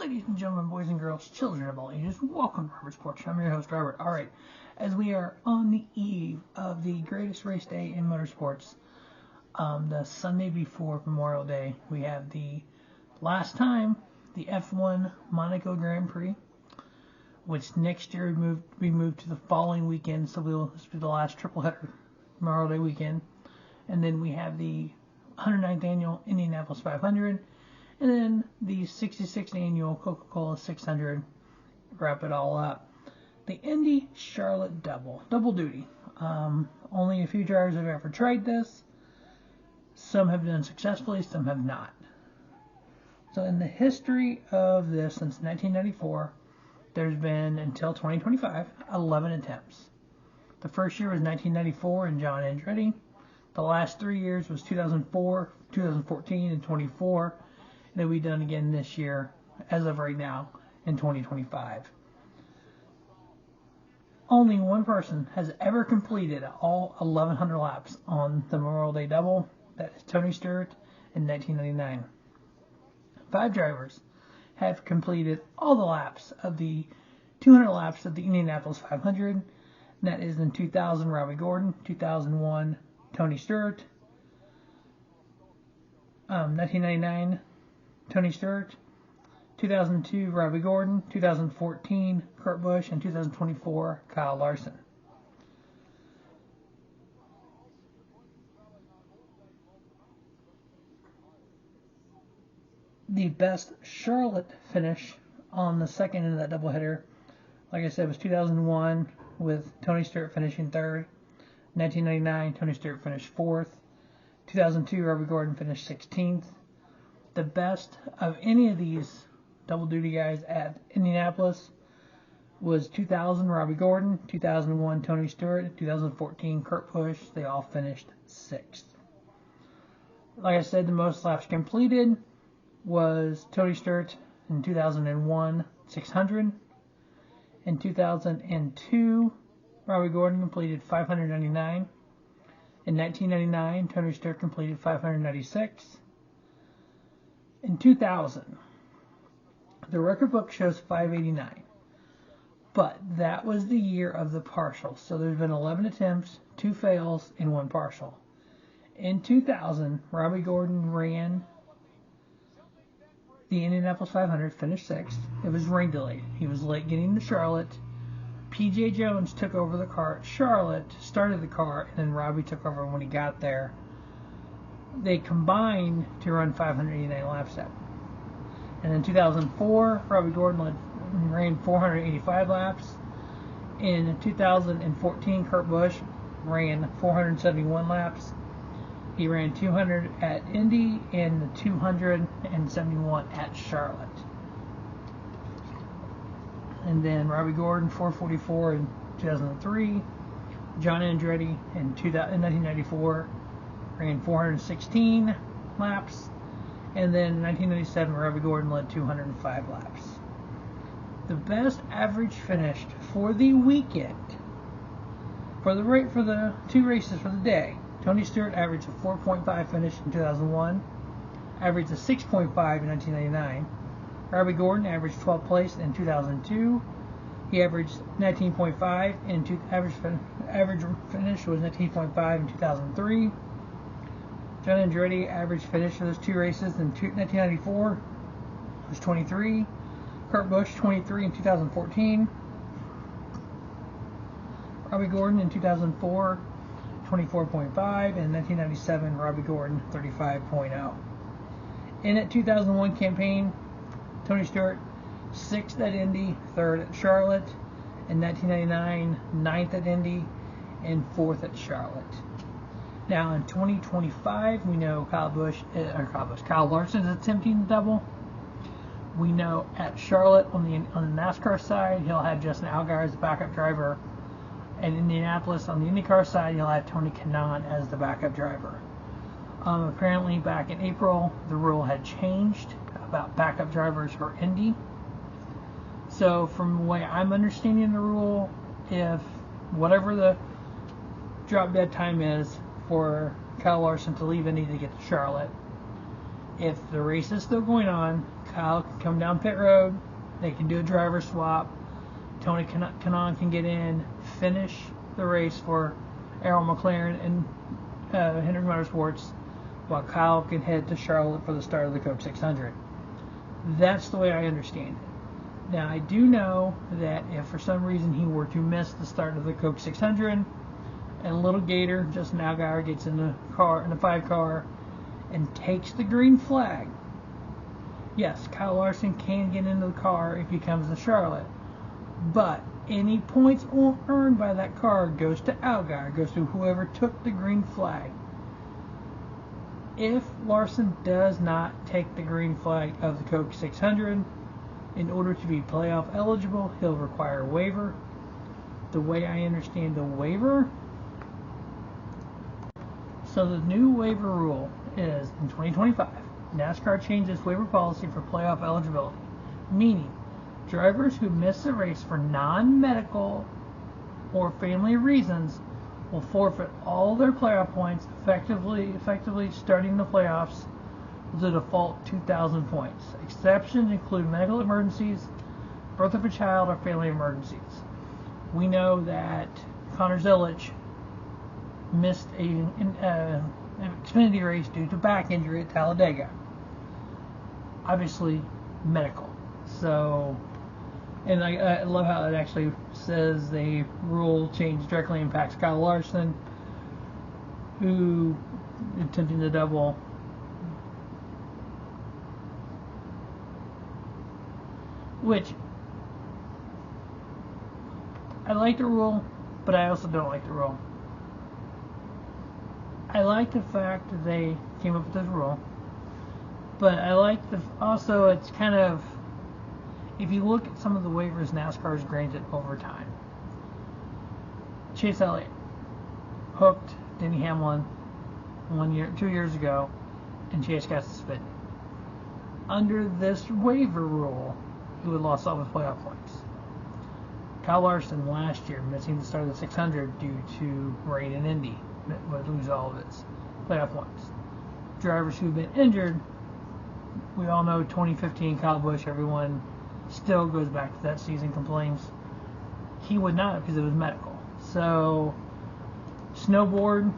Ladies and gentlemen, boys and girls, children of all ages, welcome to Robert's Porch. I'm your host, Robert. Alright, as we are on the eve of the greatest race day in motorsports, the Sunday before Memorial Day, we have the last time, the F1 Monaco Grand Prix, which next year we moved to the following weekend, so this will be the last triple header Memorial Day weekend. And then we have the 109th annual Indianapolis 500, and then the 66th annual Coca-Cola 600, wrap it all up. The Indy Charlotte double duty. Only a few drivers have ever tried this. Some have done successfully, some have not. So in the history of this, since 1994, there's been, until 2025, 11 attempts. The first year was 1994 and John Andretti. The last 3 years was 2004, 2014, and 24. And it'll be done again this year, as of right now, in 2025. Only one person has ever completed all 1,100 laps on the Memorial Day double. That is Tony Stewart in 1999. 5 drivers have completed all the laps of the 200 laps of the Indianapolis 500. And that is in 2000, Robbie Gordon, 2001, Tony Stewart, 1999, Tony Stewart, 2002, Robbie Gordon, 2014, Kurt Busch, and 2024, Kyle Larson. The best Charlotte finish on the second end of that doubleheader, like I said, was 2001 with Tony Stewart finishing third. 1999, Tony Stewart finished fourth. 2002, Robbie Gordon finished 16th. The best of any of these double duty guys at Indianapolis was 2000, Robbie Gordon, 2001, Tony Stewart, 2014, Kurt Busch. They all finished 6th. Like I said, the most laps completed was Tony Stewart in 2001, 600. In 2002, Robbie Gordon completed 599. In 1999, Tony Stewart completed 596. In 2000, the record book shows 589. But that was the year of the partials. So there's been 11 attempts, 2 fails, and 1 partial. In 2000, Robbie Gordon ran the Indianapolis 500, finished 6th. It was rain delayed. He was late getting to Charlotte. P.J. Jones took over the car at Charlotte, started the car, and then Robbie took over when he got there. They combined to run 589 laps at. And in 2004, Robbie Gordon ran 485 laps. In 2014, Kurt Busch ran 471 laps. He ran 200 at Indy and 271 at Charlotte. And then Robbie Gordon, 444 in 2003. John Andretti in 1994 ran 416 laps. And then in 1997, Robbie Gordon led 205 laps. The best average finished for the weekend, for the 2 races for the day, Tony Stewart averaged a 4.5 finish in 2001, averaged a 6.5 in 1999. Robbie Gordon averaged 12th place in 2002. He averaged 19.5 and average finish was 19.5 in 2003. John Andretti average finish for those 2 races in 1994 was 23. Kurt Busch 23 in 2014. Robbie Gordon in 2004 24.5, and 1997 Robbie Gordon 35.0. In that 2001 campaign, Tony Stewart 6th at Indy, 3rd at Charlotte. In 1999, 9th at Indy, and 4th at Charlotte. Now in 2025, we know Kyle Larson is attempting the double. We know at Charlotte on the NASCAR side, he'll have Justin Allgaier as the backup driver. And Indianapolis on the IndyCar side, he'll have Tony Kanaan as the backup driver. Apparently back in April, the rule had changed about backup drivers for Indy. So from the way I'm understanding the rule, if whatever the drop dead time is for Kyle Larson to leave Indy to get to Charlotte, If the race is still going on, Kyle can come down pit road. They can do a driver swap. Tony Kanaan can get in, finish the race for Errol McLaren and Hendrick Motorsports, while Kyle can head to Charlotte for the start of the Coke 600. That's the way I understand it. Now, I do know that if for some reason he were to miss the start of the Coke 600, and Little Gator, Justin Allgaier, gets in the 5 car, and takes the green flag, yes, Kyle Larson can get into the car if he comes to Charlotte, but any points earned by that car goes to Allgaier, goes to whoever took the green flag. If Larson does not take the green flag of the Coke 600, in order to be playoff eligible, he'll require a waiver. The way I understand the waiver, so the new waiver rule is in 2025, NASCAR changes waiver policy for playoff eligibility, meaning drivers who miss a race for non-medical or family reasons will forfeit all their playoff points, effectively starting the playoffs with a default 2,000 points. Exceptions include medical emergencies, birth of a child, or family emergencies. We know that Connor Zilic missed an Xfinity race due to back injury at Talladega. Obviously, medical. So, and I love how it actually says the rule change directly impacts Kyle Larson, who attempting to double. Which, I like the rule, but I also don't like the rule. I like the fact that they came up with this rule, but I like also it's kind of, if you look at some of the waivers NASCAR's granted over time. Chase Elliott hooked Denny Hamlin 2 years ago, and Chase got suspended. Under this waiver rule, he would have lost all his playoff points. Kyle Larson last year, missing the start of the 600 due to rain in Indy, would lose all of his playoff points. Drivers who've been injured, we all know 2015 Kyle Busch, everyone still goes back to that season, complains. He would not, because it was medical. So, snowboard,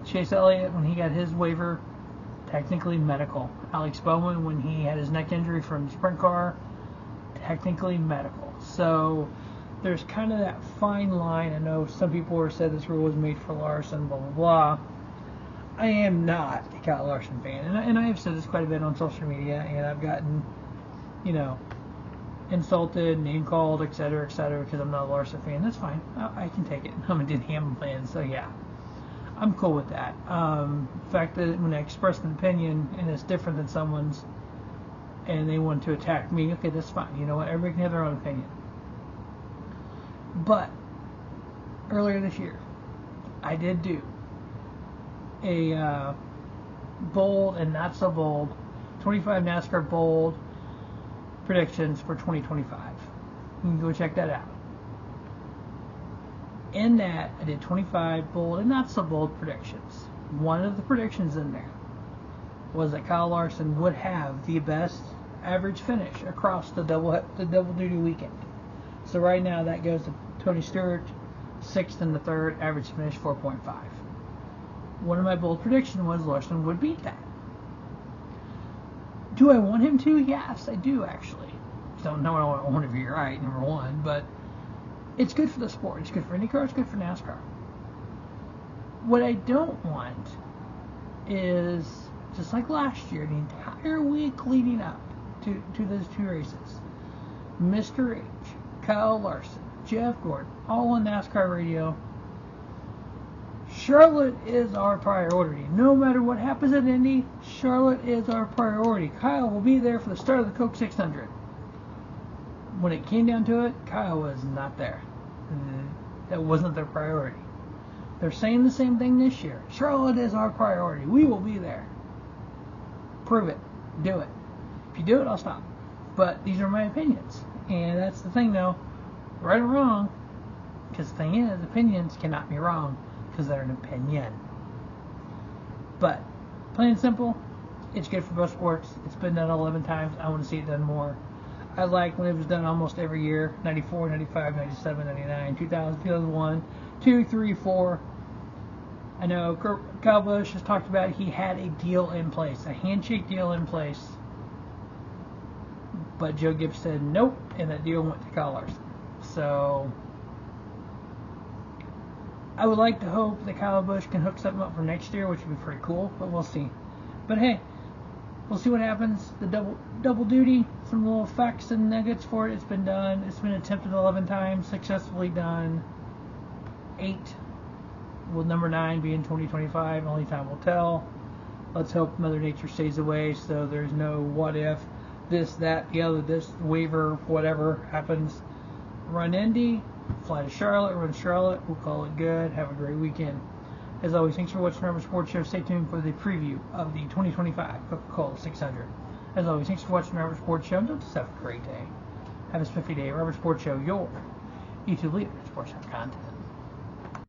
Chase Elliott, when he got his waiver, technically medical. Alex Bowman, when he had his neck injury from the sprint car, technically medical. So, there's kind of that fine line. I know some people have said this rule was made for Larson, blah, blah, blah. I am not a Kyle Larson fan. And I have said this quite a bit on social media, and I've gotten, insulted, name called, etc., because I'm not a Larson fan. That's fine. I can take it. I'm a Denny Hamlin fan, so yeah. I'm cool with that. The fact that when I express an opinion and it's different than someone's and they want to attack me, okay, that's fine. You know what? Everybody can have their own opinion. But earlier this year, I did do a bold and not so bold 25 NASCAR bold predictions for 2025. You can go check that out. In that, I did 25 bold and not so bold predictions. One of the predictions in there was that Kyle Larson would have the best average finish across the double duty weekend. So right now that goes to Tony Stewart, 6th and the 3rd, average finish 4.5. One of my bold predictions was Larson would beat that. Do I want him to? Yes, I do actually. Don't know I want to be right, number one, but it's good for the sport. It's good for IndyCar. It's good for NASCAR. What I don't want is, just like last year, the entire week leading up to those two races, Mr. H, Kyle Larson, Jeff Gordon, all on NASCAR radio. Charlotte is our priority. No matter what happens at Indy, Charlotte is our priority. Kyle will be there for the start of the Coke 600. When it came down to it, Kyle was not there. That wasn't their priority. They're saying the same thing this year. Charlotte is our priority. We will be there. Prove it. Do it. If you do it, I'll stop. But these are my opinions. And that's the thing, though. Right or wrong. Because the thing is, opinions cannot be wrong. Because they're an opinion. But, plain and simple, It's good for both sports. It's been done 11 times. I want to see it done more. I like when it was done almost every year. 94, 95, 97, 99, 2000, 2001, 2, 3, 4. I know Kyle Busch has talked about he had a deal in place, a handshake deal in place. But Joe Gibbs said nope, and that deal went to Kyle Larson. So I would like to hope that Kyle Busch can hook something up for next year, which would be pretty cool, but we'll see. But hey, we'll see what happens. The double duty, some little facts and nuggets for it. It's been done. It's been attempted 11 times, successfully done 8, with number 9 being 2025. Only time will tell. Let's hope Mother Nature stays away so there's no what if, this, that, the other, this waiver, whatever happens. Run Indy, fly to Charlotte, run Charlotte. We'll call it good. Have a great weekend. As always, thanks for watching Rubber Sports Show. Stay tuned for the preview of the 2025 Coca-Cola 600. As always, thanks for watching Rubber Sports Show. Don't just have a great day. Have a spiffy day. Rubber Sports Show, your YouTube leader in sports content.